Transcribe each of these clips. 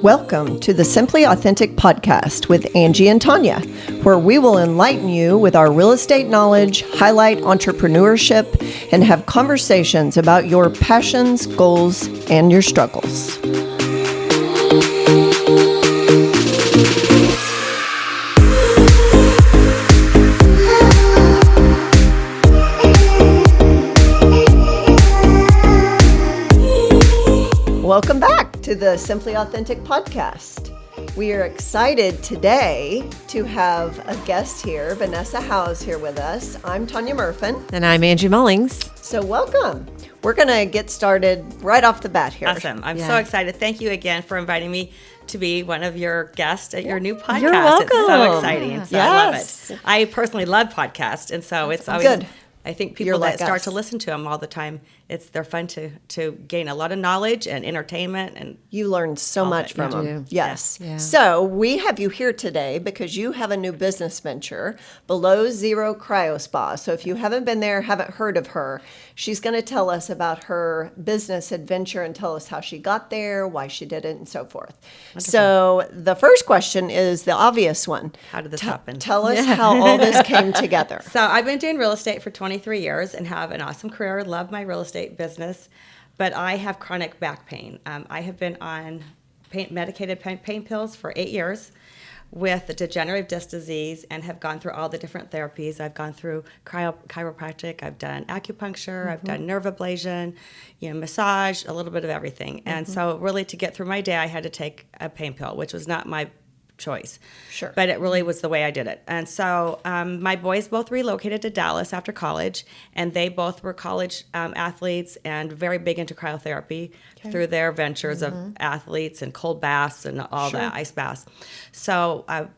Welcome to the Simply Authentic podcast with Angie and Tanya, where we will enlighten you with our real estate knowledge, highlight entrepreneurship, and have conversations about your passions, goals, and your struggles. Welcome back to the Simply Authentic podcast. We are excited today to have a guest here. Vanessa Howe is here with us. I'm Tanya Murfin. And I'm Angie Mullings. So welcome. We're going to get started right off the bat here. Awesome. I'm so excited. Thank you again for inviting me to be one of your guests at your new podcast. You're welcome. It's so exciting. And so Yes. I love it. I personally love podcasts. And so it's always good. I think people You're that like start us. to listen to them all the time, they're fun to gain a lot of knowledge and entertainment. And You learn so much from you them. do. Yes. Yeah. So we have you here today because you have a new business venture, BelowZero Cryo Spa. So if you haven't been there, haven't heard of her, she's going to tell us about her business adventure and tell us how she got there, why she did it, and so forth. Wonderful. So the first question is the obvious one. How did this happen? Tell us how all this came together. So I've been doing real estate for 23 years and have an awesome career. Love my real estate business, but I have chronic back pain. I have been on medicated pain pills for 8 years with degenerative disc disease and have gone through all the different therapies. I've gone through chiropractic, I've done acupuncture, I've done nerve ablation, massage, a little bit of everything. And so really to get through my day, I had to take a pain pill, which was not my choice. Sure. But it really was the way I did it. And so my boys both relocated to Dallas after college, and they both were college athletes and very big into cryotherapy through their ventures of athletes and cold baths and all that, ice baths. So the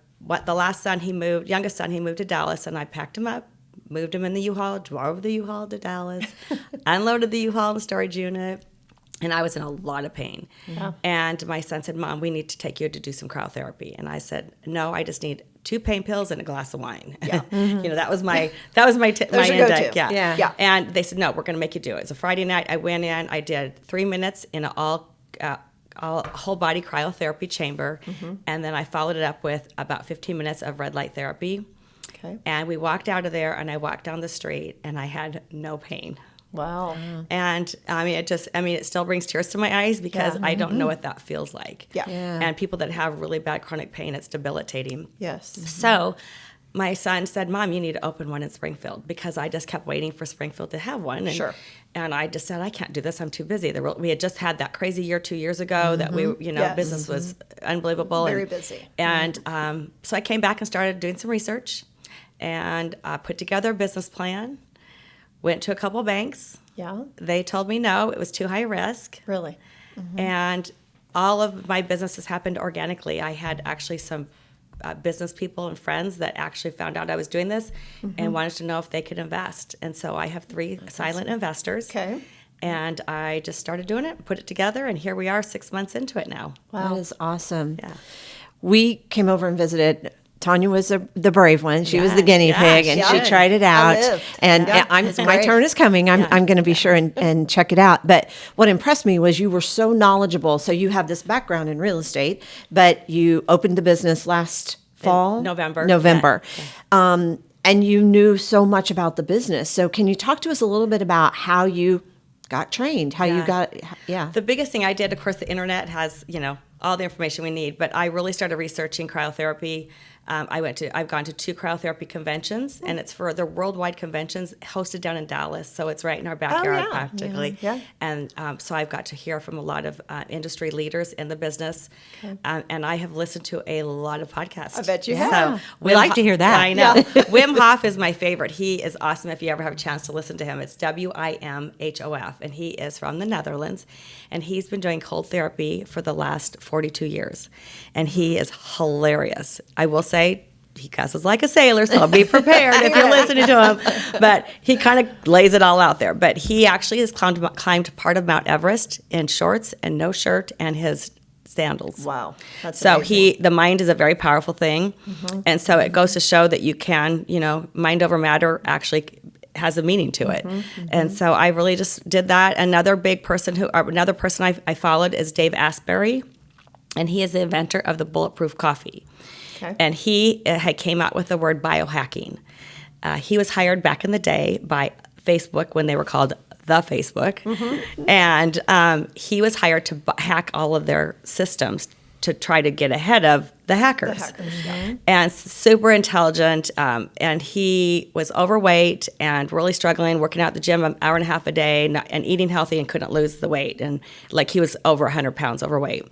youngest son, he moved to Dallas, and I packed him up, moved him in the U-Haul, drove the U-Haul to Dallas, unloaded the U-Haul in the storage unit. And I was in a lot of pain. Yeah. And my son said, "Mom, we need to take you to do some cryotherapy." And I said, "No, I just need 2 pain pills and a glass of wine." Yeah. That was my intake. Yeah. And they said, "No, we're going to make you do it." It's a Friday night. I went in. I did 3 minutes in an all whole body cryotherapy chamber, and then I followed it up with about 15 minutes of red light therapy. Okay. And we walked out of there, and I walked down the street, and I had no pain. Wow. And it still brings tears to my eyes because I don't know what that feels like. Yeah. And people that have really bad chronic pain, it's debilitating. Yes. So my son said, "Mom, you need to open one in Springfield," because I just kept waiting for Springfield to have one. And, Sure. And I just said, "I can't do this. I'm too busy." We had just had that crazy year 2 years ago that Yes. business was unbelievable. Very busy. And so I came back and started doing some research and put together a business plan. Went to a couple banks. Yeah. They told me no, it was too high risk. Really? And all of my businesses happened organically. I had actually some business people and friends that actually found out I was doing this and wanted to know if they could invest. And so I have 3 silent investors. Okay. And I just started doing it, put it together, and here we are 6 months into it now. Wow. That is awesome. Yeah. We came over and visited. Tanya was the brave one. She was the guinea Yeah, pig, and she did. tried it out. lived. And Yeah. my turn is coming. I'm going to be sure and check it out. But what impressed me was you were so knowledgeable. So you have this background in real estate, but you opened the business last fall? November. And you knew so much about the business. So can you talk to us a little bit about how you got trained, how you got, The biggest thing I did, of course, the internet has, all the information we need, but I really started researching cryotherapy. I've gone to 2 cryotherapy conventions, and it's for the worldwide conventions hosted down in Dallas. So it's right in our backyard practically. Yeah. And so I've got to hear from a lot of industry leaders in the business. And I have listened to a lot of podcasts. I bet you have. So We like to hear that. I know. Wim Hof is my favorite. He is awesome if you ever have a chance to listen to him. It's WIMHOF, and he is from the Netherlands. And he's been doing cold therapy for the last 42 years. And he is hilarious. I will say, he cusses like a sailor, so be prepared if you're listening to him. But he kind of lays it all out there. But he actually has climbed part of Mount Everest in shorts and no shirt and his sandals. Wow. That's so amazing. the mind is a very powerful thing. And so it goes to show that you can, mind over matter actually has a meaning to it. And so I really just did that. Another person I followed is Dave Asbury. and he is the inventor of the bulletproof coffee. Okay. And he had came out with the word biohacking. He was hired back in the day by Facebook when they were called the Facebook, and he was hired to hack all of their systems to try to get ahead of the hackers. And super intelligent, and he was overweight and really struggling, working out at the gym an hour and a half a day, and eating healthy, and couldn't lose the weight, and like he was over 100 pounds overweight.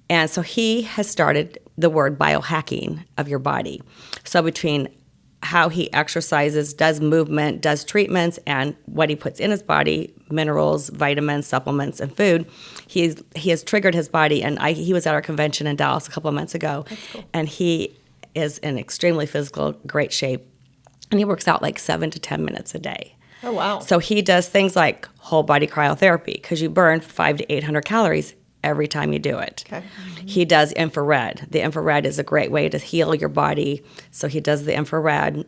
And so he has started the word biohacking of your body. So between how he exercises, does movement, does treatments, and what he puts in his body, minerals, vitamins, supplements, and food, he has triggered his body. And he was at our convention in Dallas a couple of months ago, and he is in extremely physical, great shape, and he works out like 7 to 10 minutes a day. Oh, wow. So he does things like whole body cryotherapy, because you burn 500 to 800 calories every time you do it. Okay. He does infrared. The infrared is a great way to heal your body. So he does the infrared.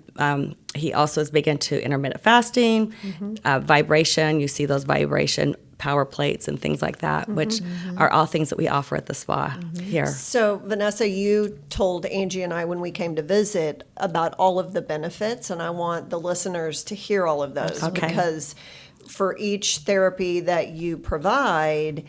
He also is big into intermittent fasting, vibration. You see those vibration power plates and things like that, which are all things that we offer at the spa here. So, Vanessa, you told Angie and I when we came to visit about all of the benefits, and I want the listeners to hear all of those because for each therapy that you provide,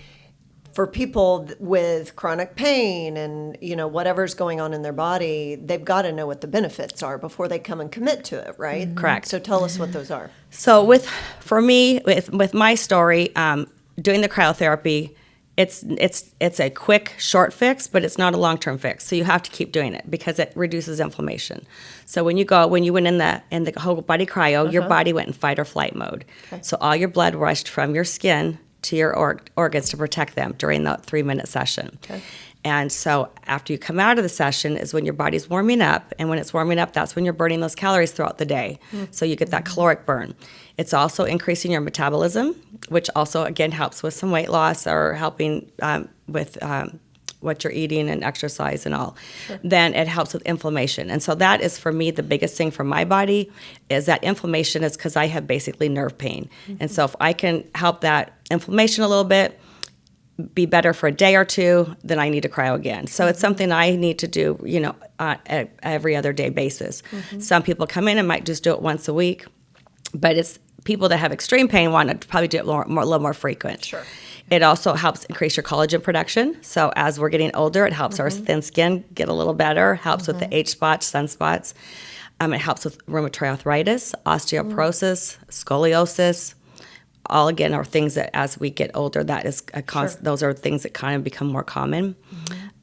for people with chronic pain and, whatever's going on in their body, they've got to know what the benefits are before they come and commit to it, right? Correct. So tell us what those are. So for me, with my story, doing the cryotherapy, it's a quick, short fix, but it's not a long-term fix. So you have to keep doing it because it reduces inflammation. So when you went in the whole body cryo, your body went in fight or flight mode. Okay. So all your blood rushed from your skin to your organs to protect them during the 3-minute session. Okay. And so after you come out of the session is when your body's warming up. And when it's warming up, that's when you're burning those calories throughout the day. So you get that caloric burn. It's also increasing your metabolism, which also, again, helps with some weight loss or helping with what you're eating and exercise and all. Sure. Then it helps with inflammation. And so that is, for me, the biggest thing for my body is that inflammation is because I have basically nerve pain. And so if I can help that inflammation a little bit, be better for a day or two, then I need to cryo again. So it's something I need to do, on every other day basis. Some people come in and might just do it once a week, but it's people that have extreme pain want to probably do it a little more frequent. Sure. It also helps increase your collagen production. So as we're getting older, it helps our thin skin get a little better, helps with the age spots, sunspots. It helps with rheumatoid arthritis, osteoporosis, scoliosis. All, again, are things that as we get older, that is those are things that kind of become more common.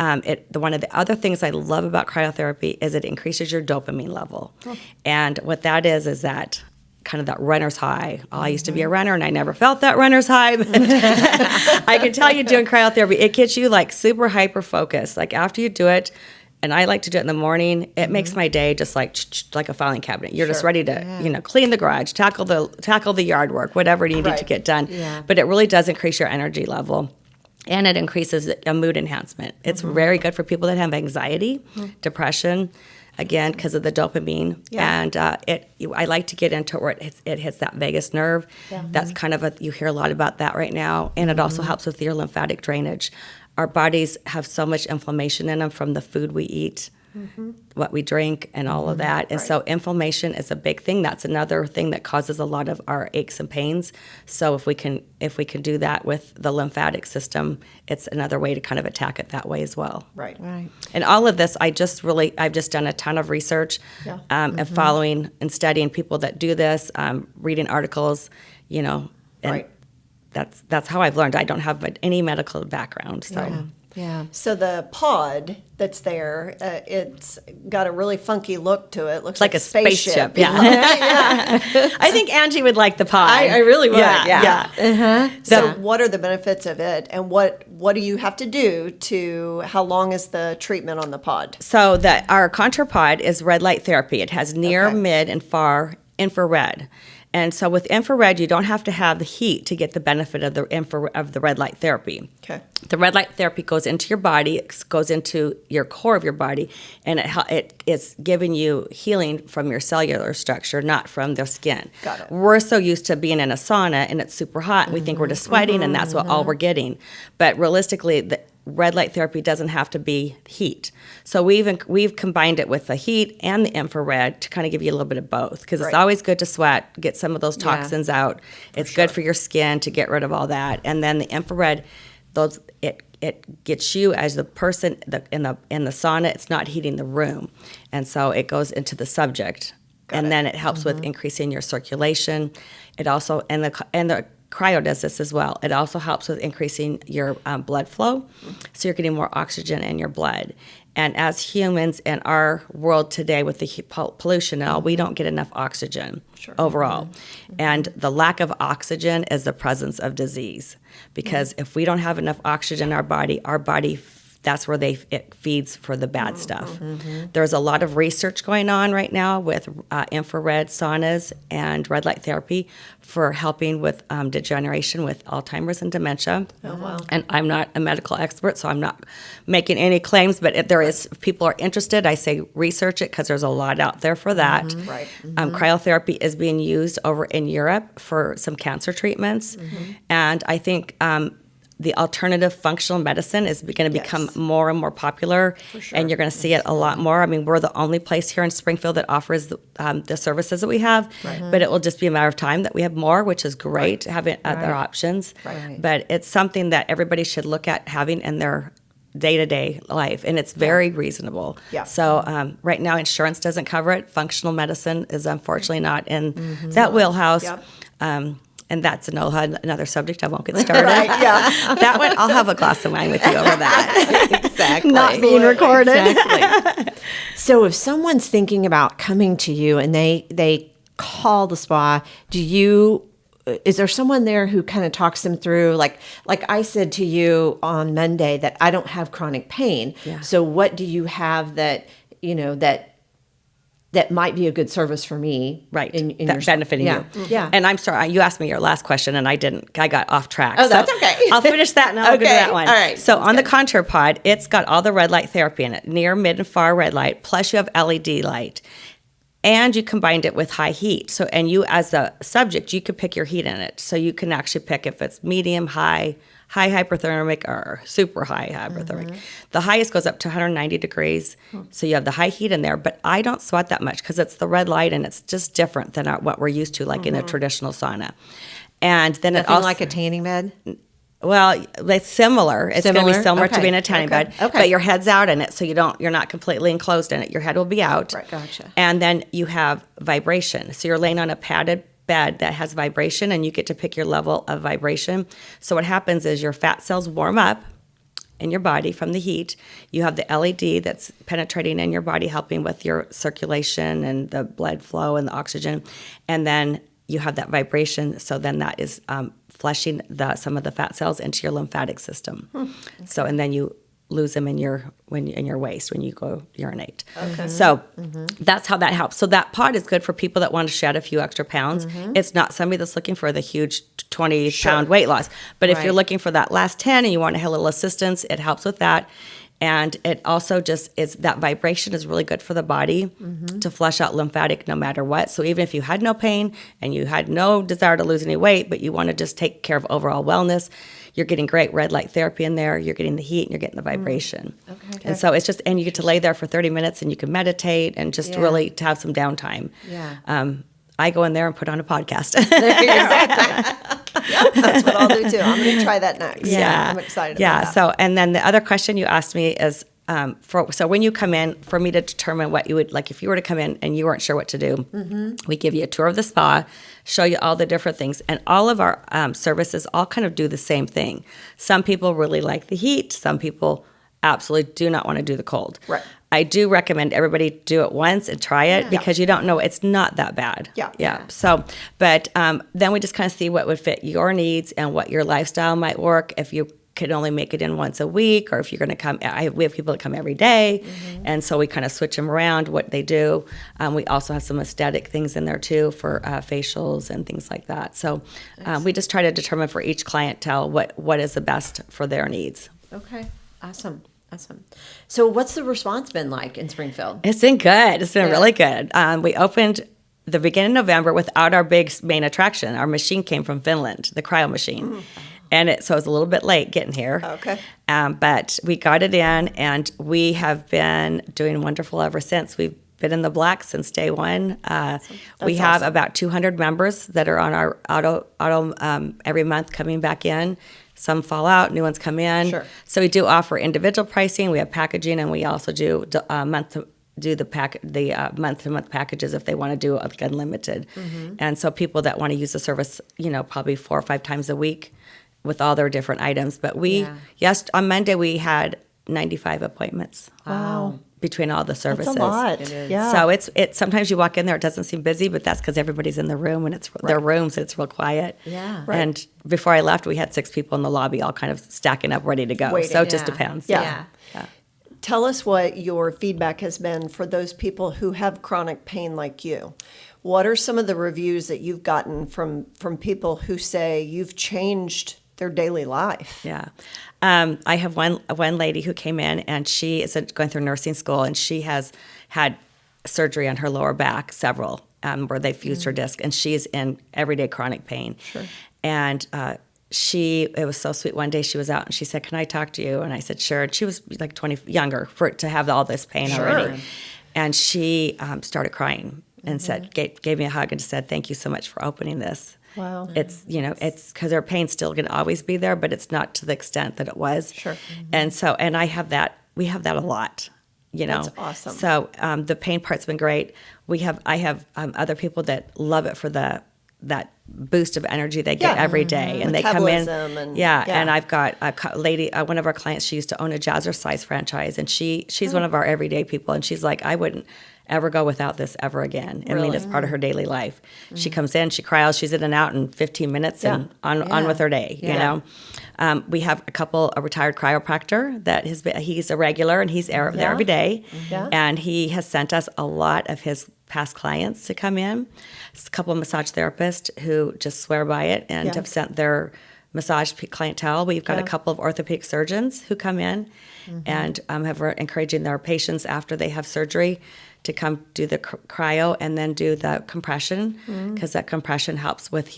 One of the other things I love about cryotherapy is it increases your dopamine level. And what that is that kind of that runner's high. I used to be a runner and I never felt that runner's high. But I can tell you doing cryotherapy, it gets you like super hyper focused. Like after you do it, and I like to do it in the morning, it makes my day just like a filing cabinet. You're just ready to, clean the garage, tackle the yard work, whatever you need to get done. Yeah. But it really does increase your energy level. And it increases a mood enhancement. It's very good for people that have anxiety, depression, again, because of the dopamine. Yeah. And I like to get into it where it hits that vagus nerve. Yeah. That's kind of you hear a lot about that right now. And it also helps with your lymphatic drainage. Our bodies have so much inflammation in them from the food we eat, what we drink, and all of that. And so inflammation is a big thing. That's another thing that causes a lot of our aches and pains. So if we can do that with the lymphatic system, it's another way to kind of attack it that way as well. Right. And all of this, I've just done a ton of research and following and studying people that do this, reading articles, and that's how I've learned. I don't have any medical background, so. Yeah. So the pod that's there, it's got a really funky look to it. Looks like a spaceship. Yeah. I think Angie would like the pod. I really would. Yeah. Uh-huh. So what are the benefits of it, and what do you have to do how long is the treatment on the pod? So our contour pod is red light therapy. It has near, mid, and far infrared. And so with infrared, you don't have to have the heat to get the benefit of the red light therapy. Okay. The red light therapy goes into your body, it goes into your core of your body, and it's giving you healing from your cellular structure, not from the skin. Got it. We're so used to being in a sauna and it's super hot, and we think we're just sweating, and that's all we're getting. But realistically, red light therapy doesn't have to be heat. So we've combined it with the heat and the infrared to kind of give you a little bit of both, because it's always good to sweat, get some of those toxins out. It's good for your skin to get rid of all that. And then the infrared, it gets you as the person in the sauna. It's not heating the room, and so it goes into the subject, then it helps with increasing your circulation. It also and the cryo does this as well. It also helps with increasing your blood flow, so you're getting more oxygen in your blood. And as humans in our world today with the pollution and all, we don't get enough oxygen overall. And the lack of oxygen is the presence of disease. Because if we don't have enough oxygen in our body, that's where it feeds for the bad stuff. There's a lot of research going on right now with infrared saunas and red light therapy for helping with degeneration with Alzheimer's and dementia. Oh, wow. And I'm not a medical expert, so I'm not making any claims, but if people are interested, I say research it, because there's a lot out there for that. Cryotherapy is being used over in Europe for some cancer treatments. And I think the alternative functional medicine is going to become more and more popular, and you're going to see it a lot more. I mean, we're the only place here in Springfield that offers the services that we have, but it will just be a matter of time that we have more, which is great, having other options. But it's something that everybody should look at having in their day-to-day life, and it's very reasonable. So right now, insurance doesn't cover it. Functional medicine is unfortunately not in that wheelhouse. And that's another subject I won't get started. That one, I'll have a glass of wine with you over that. Exactly. Not being recorded. Exactly. So if someone's thinking about coming to you and they call the spa, is there someone there who kind of talks them through, like I said to you on Monday that I don't have chronic pain. So what do you have that might be a good service for me, in your benefiting you. And I'm sorry, you asked me your last question, and I didn't. I got off track. Oh, that's okay. I'll finish that, and I'll do that one. All right. So on the Contour Pod, it's got all the red light therapy in it, near, mid, and far red light. Plus, you have LED light, and you combined it with high heat. So, and you as a subject, you could pick your heat in it. So you can actually pick if it's medium, high hyperthermic, or super high hyperthermic. The highest goes up to 190 degrees. So you have the high heat in there, but I don't sweat that much because it's the red light, and it's just different than what we're used to, like in a traditional sauna. And then Nothing it also, like a tanning bed? well, it's similar. It's going to be similar to being a tanning bed, Okay. but your head's out in it, so you're not completely enclosed in it. Your head will be out. Right. Gotcha. And then you have vibration. So you're laying on a padded bed that has vibration, and you get to pick your level of vibration. So what happens is your fat cells warm up in your body from the heat. You have the LED that's penetrating in your body, helping with your circulation and the blood flow and the oxygen. And then you have that vibration. So then that is flushing some of the fat cells into your lymphatic system. So, and then you lose them in your waste when you go urinate. So that's how that helps. So that pod is good for people that want to shed a few extra pounds. It's not somebody that's looking for the huge 20-pound weight loss. But if you're looking for that last 10 and you want a little assistance, it helps with that. And it also just is that vibration is really good for the body to flush out lymphatic no matter what. So even if you had no pain and you had no desire to lose any weight, but you want to just take care of overall wellness, you're getting great red light therapy in there. You're getting the heat and you're getting the vibration. And so it's just, and you get to lay there for 30 minutes and you can meditate and just really to have some downtime. I go in there and put on a podcast. Exactly. That's what I'll do too. I'm going to try that next. I'm excited about that. So, and then the other question you asked me is, so when you come in, for me to determine what you would, like if you were to come in and you weren't sure what to do, we give you a tour of the spa, show you all the different things, and all of our services all kind of do the same thing. Some people really like the heat. Some people absolutely do not want to do the cold. Right. I do recommend everybody do it once and try it because you don't know, it's not that bad. So, but then we just kind of see what would fit your needs and what your lifestyle might work. If you could only make it in once a week, or if you're going to come, we have people that come every day, and so we kind of switch them around what they do. We also have some aesthetic things in there too for facials and things like that. So we just try to determine for each clientele what is the best for their needs. Okay, awesome. So what's the response been like in Springfield? It's been good. It's been really good. We opened the beginning of November without our big main attraction. Our machine came from Finland, the cryo machine. And so it was a little bit late getting here. Okay. But we got it in, and we have been doing wonderful ever since. We've been in the black since day one. We have awesome. about 200 members that are on our auto every month coming back in. Some fall out, new ones come in. Sure. So we do offer individual pricing. We have packaging, and we also do month-to-month packages if they want to do like unlimited. And so people that want to use the service, probably 4 or 5 times a week with all their different items. But on Monday we had 95 appointments. Wow. Between all the services. That's a lot. It is. Yeah. So it's sometimes you walk in there, it doesn't seem busy, but that's because everybody's in their room and it's their rooms, and it's real quiet. Yeah. Right. And before I left, we had 6 people in the lobby, all kind of stacking up, ready to go. Waiting. So it just depends. Yeah. Tell us what your feedback has been for those people who have chronic pain like you. What are some of the reviews that you've gotten from people who say you've changed their daily life? Yeah. I have one lady who came in, and she is going through nursing school, and she has had surgery on her lower back, several, where they fused her disc, and she's in everyday chronic pain. Sure. And it was so sweet. One day she was out and she said, "Can I talk to you?" And I said, "Sure." And she was like 20 younger to have all this pain already. And she started crying and said, gave me a hug and said, "Thank you so much for opening this." Wow. It's, it's because her pain's still going to always be there, but it's not to the extent that it was. Sure. And so, and we have that a lot, That's awesome. So the pain part's been great. I have other people that love it for that boost of energy they get every day, and they come in. And I've got a lady, one of our clients. She used to own a Jazzercise franchise, and she's one of our everyday people, and she's like, "I wouldn't ever go without this ever again." I mean, it's part of her daily life. She comes in, she cryos, she's in and out in 15 minutes, and on with her day. We have a retired chiropractor that he's a regular, and he's there every day, and he has sent us a lot of his past clients to come in. It's a couple of massage therapists who just swear by it and have sent their massage clientele. We've got a couple of orthopedic surgeons who come in and have encouraging their patients after they have surgery to come do the cryo and then do the compression, because that compression helps with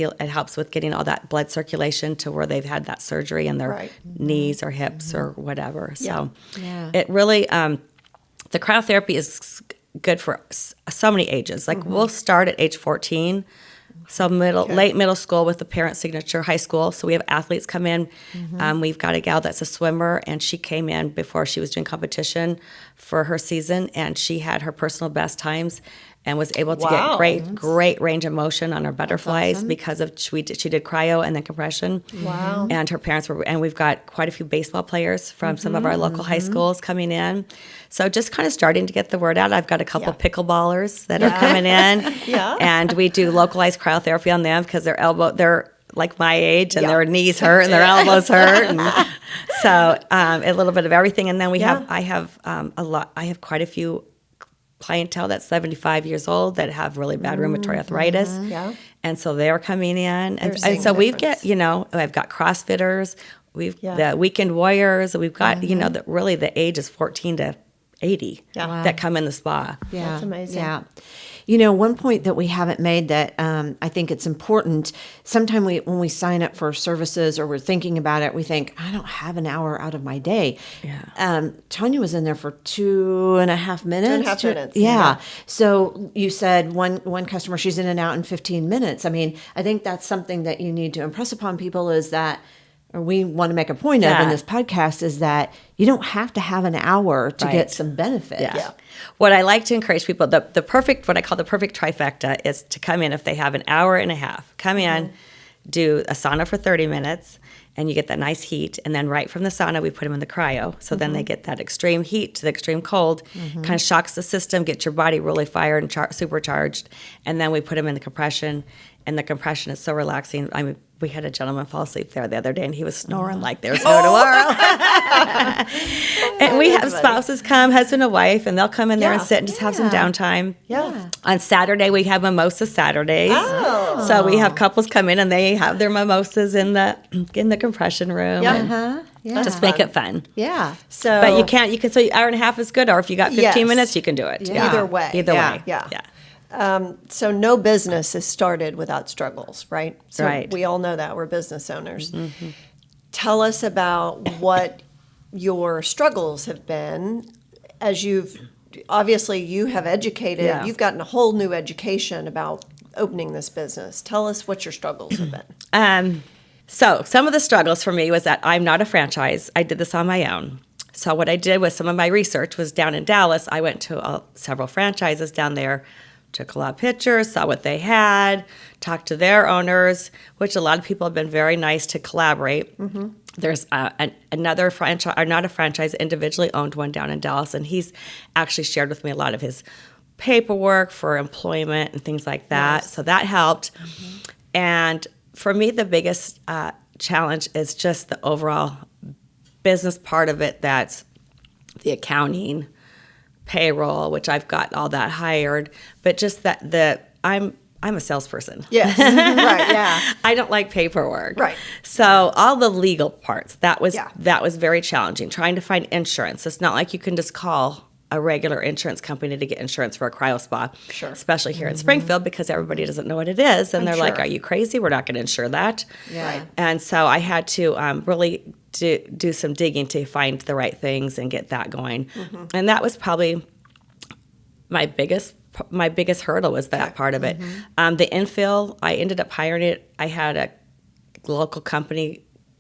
getting all that blood circulation to where they've had that surgery in their knees or hips or whatever. So it really, the cryotherapy is good for so many ages. Like we'll start at age 14. So late middle school with the parent signature, high school. So we have athletes come in. We've got a gal that's a swimmer, and she came in before she was doing competition for her season, and she had her personal best times and was able to get great range of motion on her butterflies because of she did cryo and then compression. Wow. And her parents and we've got quite a few baseball players from some of our local high schools coming in. So just kind of starting to get the word out. I've got a couple pickleballers that are coming in. And we do localized cryotherapy on them because they're like my age, and their knees hurt and their elbows hurt. And so a little bit of everything. And then I have quite a few clientele that's 75 years old that have really bad rheumatoid arthritis. And so they're coming in. And so we've got, I've got CrossFitters, we've the weekend warriors, we've got, really the age is 14 to 80 that come in the spa. Yeah. That's amazing. Yeah. One point that we haven't made that I think it's important, sometimes when we sign up for services or we're thinking about it, we think, I don't have an hour out of my day. Yeah. Tanya was in there for 2.5 minutes. 2.5 minutes. Yeah. So you said one customer, she's in and out in 15 minutes. I mean, I think that's something that you need to impress upon people is that, or we want to make a point of in this podcast, is that you don't have to have an hour to get some benefit. Yeah. What I like to encourage people, what I call the perfect trifecta is to come in if they have an hour and a half. Come in, do a sauna for 30 minutes, and you get that nice heat. And then right from the sauna, we put them in the cryo. So then they get that extreme heat to the extreme cold, kind of shocks the system, gets your body really fired and supercharged. And then we put them in the compression, and the compression is so relaxing. I mean, we had a gentleman fall asleep there the other day, and he was snoring like there's no tomorrow. And we have spouses come, husband and wife, and they'll come in there and sit and just have some downtime. Yeah. On Saturday, we have mimosa Saturdays. Oh. So we have couples come in, and they have their mimosas in the compression room. and Just make it fun. Yeah. So, But you can, so hour and a half is good, or if you got 15 minutes, you can do it. Yeah. Either way. Either way. Yeah. Yeah. So no business is started without struggles, right? So Right. we all know that. We're business owners. tell us about what your struggles have been as obviously you have educated, Yeah. you've gotten a whole new education about opening this business. Tell us what your struggles have been. So some of the struggles for me was that I'm not a franchise. I did this on my own. So what I did was some of my research was down in Dallas. I went to several franchises down there, took a lot of pictures, saw what they had, talked to their owners, which a lot of people have been very nice to collaborate. Mm-hmm. There's another franchise, or not a franchise, individually owned one down in Dallas, and he's actually shared with me a lot of his paperwork for employment and things like that. Yes. So that helped. Mm-hmm. And for me, the biggest challenge is just the overall business part of it. That's the accounting, payroll, which I've got all that hired, but just that I'm a salesperson. Yes, right, yeah. I don't like paperwork. Right. So all the legal parts, that was Yeah. very challenging. Trying to find insurance. It's not like you can just call a regular insurance company to get insurance for a cryo spa. Sure. Especially here in Springfield, because everybody doesn't know what it is. And they're like, sure. are you crazy? We're not going to insure that. Yeah. Right. And so I had to really do some digging to find the right things and get that going. Mm-hmm. And that was probably my biggest hurdle, was that part of it. Mm-hmm. The infill, I ended up hiring it. I had a local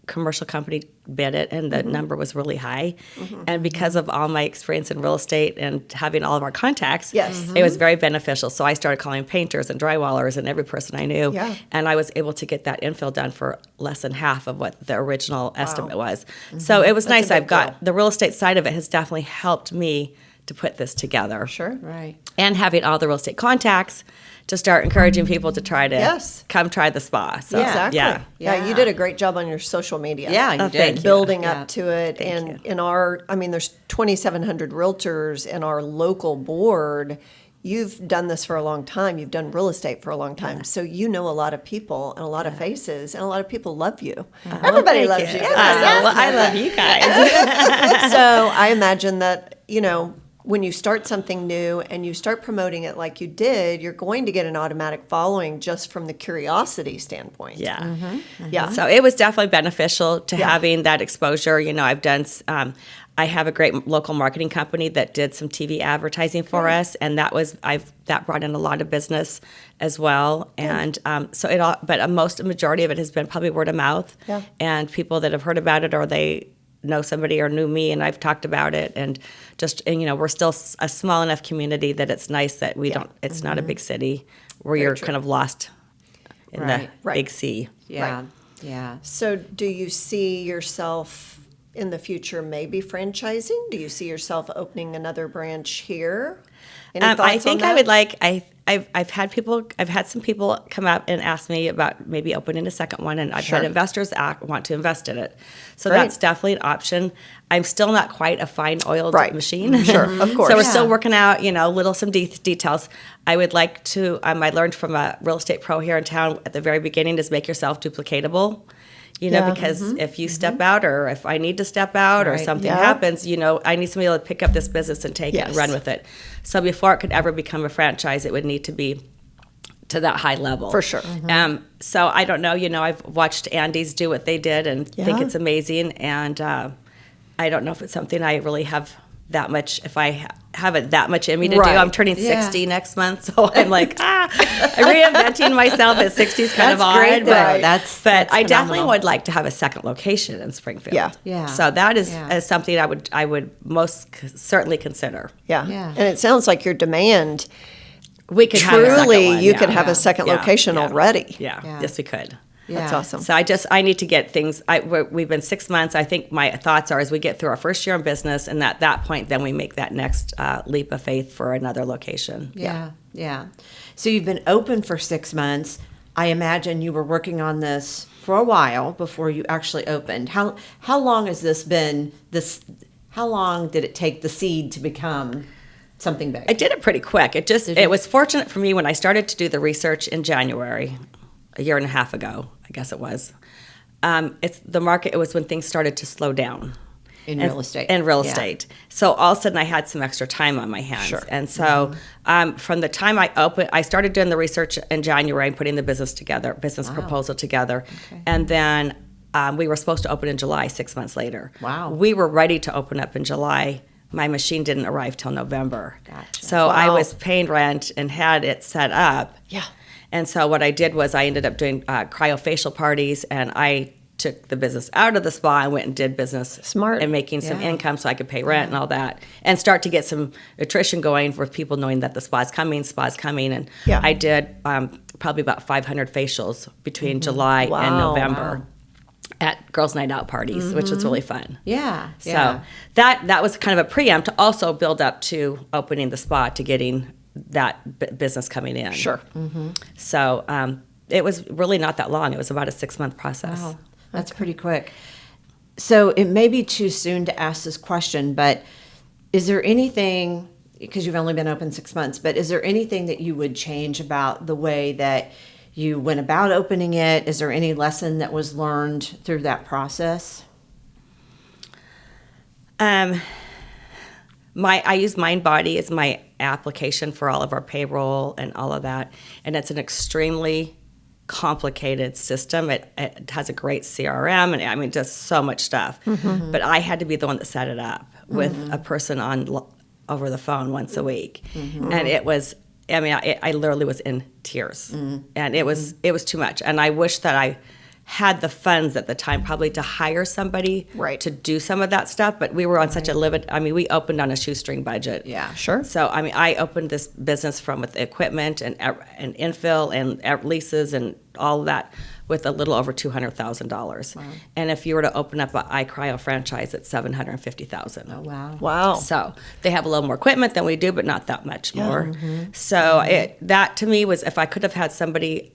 commercial company bid it, and the number was really high. Mm-hmm. And because of all my experience in real estate and having all of our contacts, Yes. it was very beneficial. So I started calling painters and drywallers and every person I knew. Yeah. And I was able to get that infill done for less than half of what the original estimate was. Mm-hmm. So it was nice. a big I've got deal. the real estate side of it has definitely helped me to put this together. Sure. Right. And having all the real estate contacts to start encouraging people to try to Yes. come try the spa. So, Exactly. Yeah. Yeah, you did a great job on your social media. Yeah, you Oh, did. thank you. Building Yeah. up to it. Thank And in our, there's 2,700 realtors in our local board. You've done this for a long time. You've done real estate for a long time. So you know a lot of people and a lot of faces, and a lot of people love you. Everybody loves you. I love you guys. So I imagine that, when you start something new and you start promoting it like you did, you're going to get an automatic following just from the curiosity standpoint. Yeah. Yeah. So it was definitely beneficial to having that exposure. I've done, I have a great local marketing company that did some TV advertising for us, and that brought in a lot of business as well. And but a majority of it has been probably word of mouth, and people that have heard about it, or they know somebody or knew me, and I've talked about it, and we're still a small enough community that it's nice that we don't. It's not a big city where you're kind of lost in Right. the big sea. Yeah. Right. Yeah. So do you see yourself in the future maybe franchising? Do you see yourself opening another branch here? Any I thoughts think on I that? would like. I've had some people come up and ask me about maybe opening a second one, and I've Sure. had investors want to invest in it. So Great. that's definitely an option. I'm still not quite a fine-oiled Right. machine. Sure, of course. So we're Yeah. still working out, some details. I would like to. I learned from a real estate pro here in town at the very beginning is make yourself duplicatable. Yeah. Because if you step out, or if I need to step out, or Right. something Yeah. happens, I need somebody to pick up this business and take it and Yes. run with it. So before it could ever become a franchise, it would need to be to that high level. For sure. So I don't know. I've watched Andy's do what they did and think Yeah. it's amazing. And I don't know if it's something I really have that much. If I have it that much in me to Right. do, I'm turning Yeah. 60 next month, so I'm like, reinventing myself at 60 is kind of That's odd. great, but though. That's I definitely phenomenal. would like to have a second location in Springfield. Yeah. Yeah. So that is Yeah. something I would most certainly consider. Yeah. Yeah. And it sounds like your demand, We could have a second truly, one, you yeah. could have Yeah. a second Yeah. location Yeah. already. Yeah. Yeah. Yes, we could. That's Yeah. awesome. So I need to get things. We've been 6 months. I think my thoughts are as we get through our first year in business, and at that point, then we make that next leap of faith for another location. Yeah. Yeah. So you've been open for 6 months. I imagine you were working on this for a while before you actually opened. How long has this been? How long did it take the seed to become something big? I did it pretty quick. It was fortunate for me when I started to do the research in January, a year and a half ago, I guess it was. It's the market. It was when things started to slow down. In real estate. In real Yeah. estate. So all of a sudden I had some extra time on my hands. Sure. And so from the time I started doing the research in January and putting the business proposal together. Okay. And then we were supposed to open in July 6 months later. Wow. We were ready to open up in July. My machine didn't arrive till November. Gotcha. So I Wow. was paying rent and had it set up. Yeah. And so what I did was I ended up doing cryofacial parties, and I took the business out of the spa and went and did business. Smart. And making some Yeah. income so I could pay rent and all that, and start to get some attrition going for people knowing that the spa's coming. And Yeah. I did probably about 500 facials between July and Wow. November at girls' night out parties, which was really fun. Yeah. So that was kind of a preempt to also build up to opening the spa, to getting that business coming in. Sure. So it was really not that long. It was about a 6-month process. Wow. That's pretty quick. So it may be too soon to ask this question, but is there anything, because you've only been open 6 months, but is there anything that you would change about the way that you went about opening it? Is there any lesson that was learned through that process? I use MindBody as my application for all of our payroll and all of that, and it's an extremely complicated system. It has a great CRM, and I mean, just so much stuff. But I had to be the one that set it up with a person over the phone once a week, and it was. I mean, I literally was in tears, and it was too much. And I wish that I had the funds at the time probably to hire somebody Right. to do some of that stuff, but we were on such a limit. I mean, we opened on a shoestring budget. Yeah. Sure. So, I mean, I opened this business with equipment and infill and leases and all of that with a little over $200,000. And if you were to open up an iCryo franchise, it's $750,000. Oh, wow. Wow. So they have a little more equipment than we do, but not that much more. So that to me was, if I could have had somebody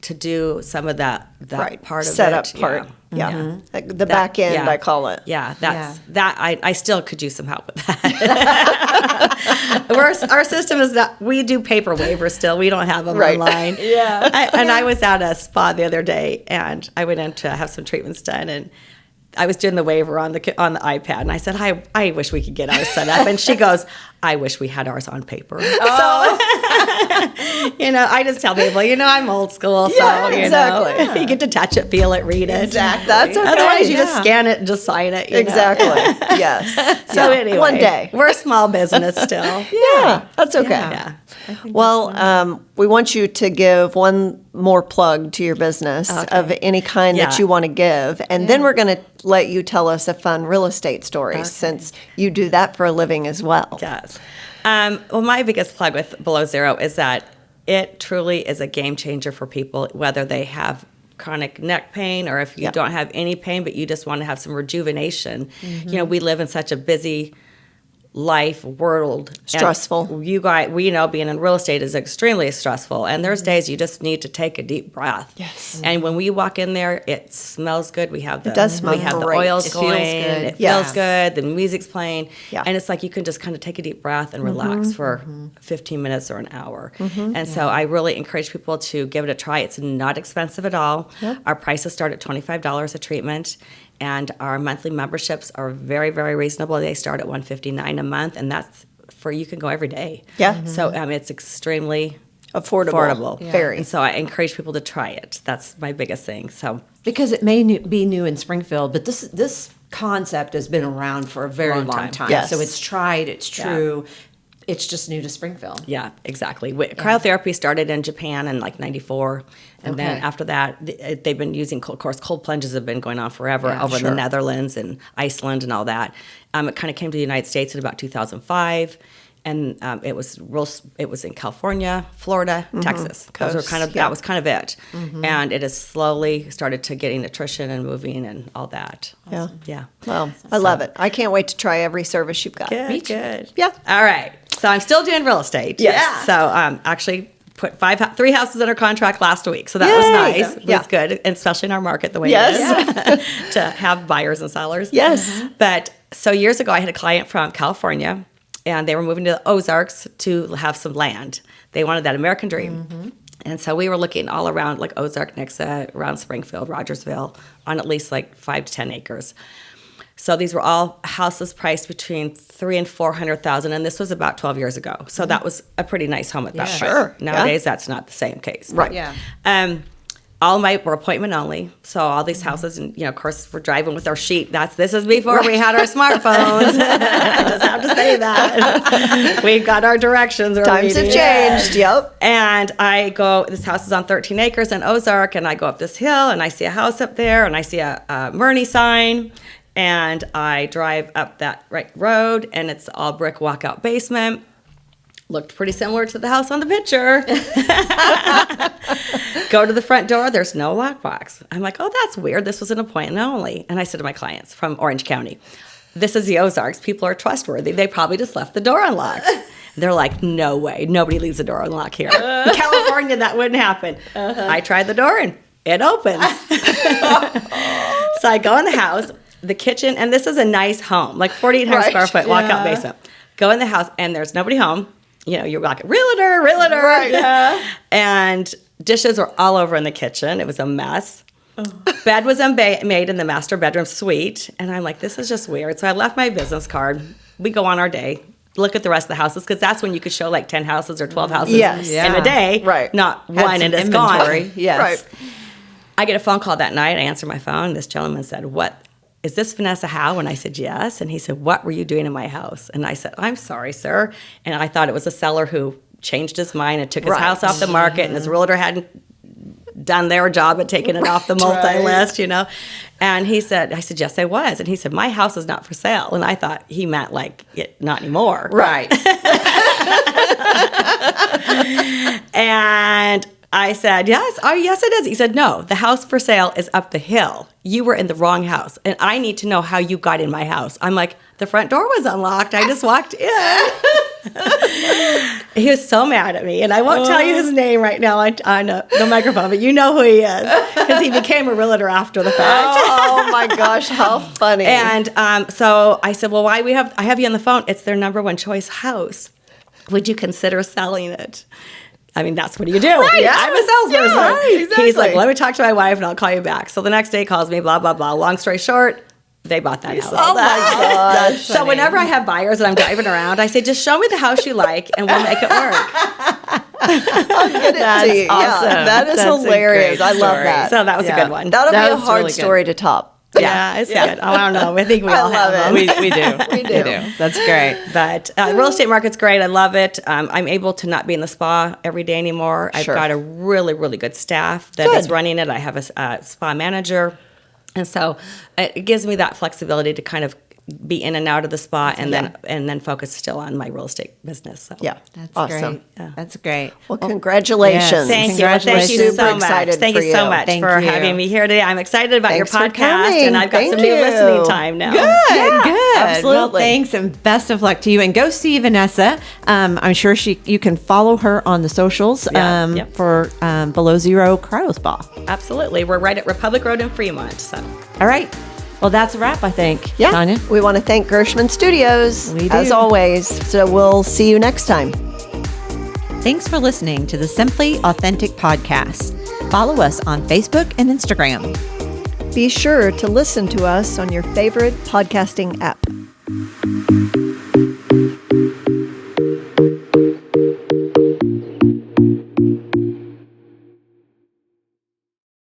to do some of that Right. part of Set it. up part. Yeah. Yeah. Like the back end, yeah. I call it. Yeah, that I still could use some help with that. Our system is that we do paper waivers still. We don't have them Right. online. Yeah. I was at a spa the other day, and I went in to have some treatments done, and I was doing the waiver on the iPad, and I said, I wish we could get ours set up. And she goes, I wish we had ours on paper. So, I just tell people, I'm old school. Yeah, So, exactly. you get to touch it, feel it, read it. Exactly. That's okay. Otherwise, you just Yeah. scan it and just sign it. Exactly. Yes. So Yeah. anyway, One day. we're a small business still. Yeah. That's okay. Yeah. Well, we want you to give one more plug to your business of any kind that Yeah. you want to give. And then we're going to let you tell us a fun real estate story since you do that for a living as well. Yes. Well, my biggest plug with BelowZero is that it truly is a game changer for people, whether they have chronic neck pain or if you don't have any pain, but you just want to have some rejuvenation. We live in such a busy life world. And Stressful. you guys, we know being in real estate is extremely stressful. And there's days you just need to take a deep breath. Yes. And when we walk in there, it smells good. We have the does smell we have great. the oils It feels going. good. It Yes. feels good. The music's playing. Yeah. And it's like you can just kind of take a deep breath and relax for 15 minutes or an hour. And so I really encourage people to give it a try. It's not expensive at all. Our prices start at $25 a treatment. And our monthly memberships are very, very reasonable. They start at $159 a month, and that's for you can go every day. Yeah. So it's extremely Affordable. Yeah. Very. And so I encourage people to try it. That's my biggest thing. So Because it may be new in Springfield, but this concept has been around for a very Long long time. time. Yes. So it's tried, it's true. It's just new to Springfield. yeah, exactly. Cryotherapy started in Japan in like '94, and then Okay. after that, they've been using, of course, cold plunges have been going on forever over in the Netherlands and Iceland and all that. It kind of came to the United States in about 2005. And it was in California, Florida, Texas. Those were kind of that was kind of it, and it has slowly started to getting attrition and moving and all that. Yeah. Yeah. Well, I love it. I can't wait to try every service you've got. Good. Good. Yeah. All right. So I'm still doing real estate. Yes. So actually put 3 houses under contract last week. So that Yay. was nice. It Yeah. was good, and especially in our market the way Yes. it is to have buyers and sellers. Yes. But so years ago, I had a client from California, and they were moving to the Ozarks to have some land. They wanted that American dream. And so we were looking all around, like Ozark, Nixa, around Springfield, Rogersville, on at least like 5 to 10 acres. So these were all houses priced between $300,000 and $400,000, and this was about 12 years ago. So that was a pretty nice home at that price. Sure. Nowadays, that's not the same case. Right. Yeah. all my were appointment only. So all these houses, and of course, we're driving with our sheet. This is before we had our smartphones. I just have to say that. We've got our directions. Times have changed. Yep. And I go, this house is on 13 acres in Ozark, and I go up this hill, and I see a house up there, and I see a Murney sign, and I drive up that road, and it's all brick walkout basement. Looked pretty similar to the house on the picture. Go to the front door. There's no lockbox. I'm like, oh, that's weird. This was an appointment only. And I said to my clients from Orange County, this is the Ozarks. People are trustworthy. They probably just left the door unlocked. They're like, no way. Nobody leaves the door unlocked here. In California, that wouldn't happen. I tried the door and it opens. So I go in the house, the kitchen, and this is a nice home, like 4,800 square foot walkout basement. Go in the house and there's nobody home. You're like, realtor. Right. Yeah. And dishes were all over in the kitchen. It was a mess. Oh. Bed was made in the master bedroom suite. And I'm like, this is just weird. So I left my business card. We go on our day, look at the rest of the houses, because that's when you could show like 10 houses or 12 houses in a day. Right. Not one and it's gone. Yes. Right. I get a phone call that night. I answer my phone. This gentleman said, is this Vanessa Howe? And I said, yes. And he said, what were you doing in my house? And I said, I'm sorry, sir. And I thought it was a seller who changed his mind and took his house off the market, and his realtor hadn't done their job at taking it off the multi-list, And I said, yes, I was. And he said, my house is not for sale. And I thought he meant like, not anymore. Right. And I said, yes. Oh, yes, it is. He said, no, the house for sale is up the hill. You were in the wrong house, and I need to know how you got in my house. I'm like, the front door was unlocked. I just walked in. He was so mad at me, and I won't tell you his name right now on the microphone, but you know who he is, because he became a realtor after the fact. Oh my gosh, how funny! And so I said, well, I have you on the phone. It's their number one choice house. Would you consider selling it? I mean, that's what do you do? Right. I'm a salesperson. Yeah, right, exactly. He's like, let me talk to my wife and I'll call you back. So the next day he calls me, blah, blah, blah. Long story short, they bought that house. Oh my gosh. So whenever I have buyers and I'm driving around, I say, just show me the house you like and we'll make it work. I'll get it to you. Awesome. Yeah, that is hilarious. I love that. So that was a good one. That'll That be a was hard really good. story to top. Yeah, it's good. I don't know. I think we all love have it. them. We do. We do. That's great. But real estate market's great. I love it. I'm able to not be in the spa every day anymore. I've Sure. got a really, really good staff that is running it. I have a spa manager. And so it gives me that flexibility to kind of be in and out of the spa and then focus still on my real estate business. So. Yeah, That's awesome. great. Yeah. That's great. Well, congratulations. Yes. Thank you. Well, thank you Super so much. excited Thank for you so you. much Thank for you. having me here today. I'm excited about Thanks your for podcast, coming. and I've got Thank some new you. listening time now. Good. absolutely. Well, thanks and best of luck to you. And go see Vanessa. I'm sure you can follow her on the socials Yep. for BelowZero Cryo Spa. Absolutely. We're right at Republic Road in Fremont. So. All right. Well, that's a wrap, I think. Yeah, Tanya? we want to thank Gershman Studios, We as do. always. So we'll see you next time. Thanks for listening to the Simply Authentic podcast. Follow us on Facebook and Instagram. Be sure to listen to us on your favorite podcasting app.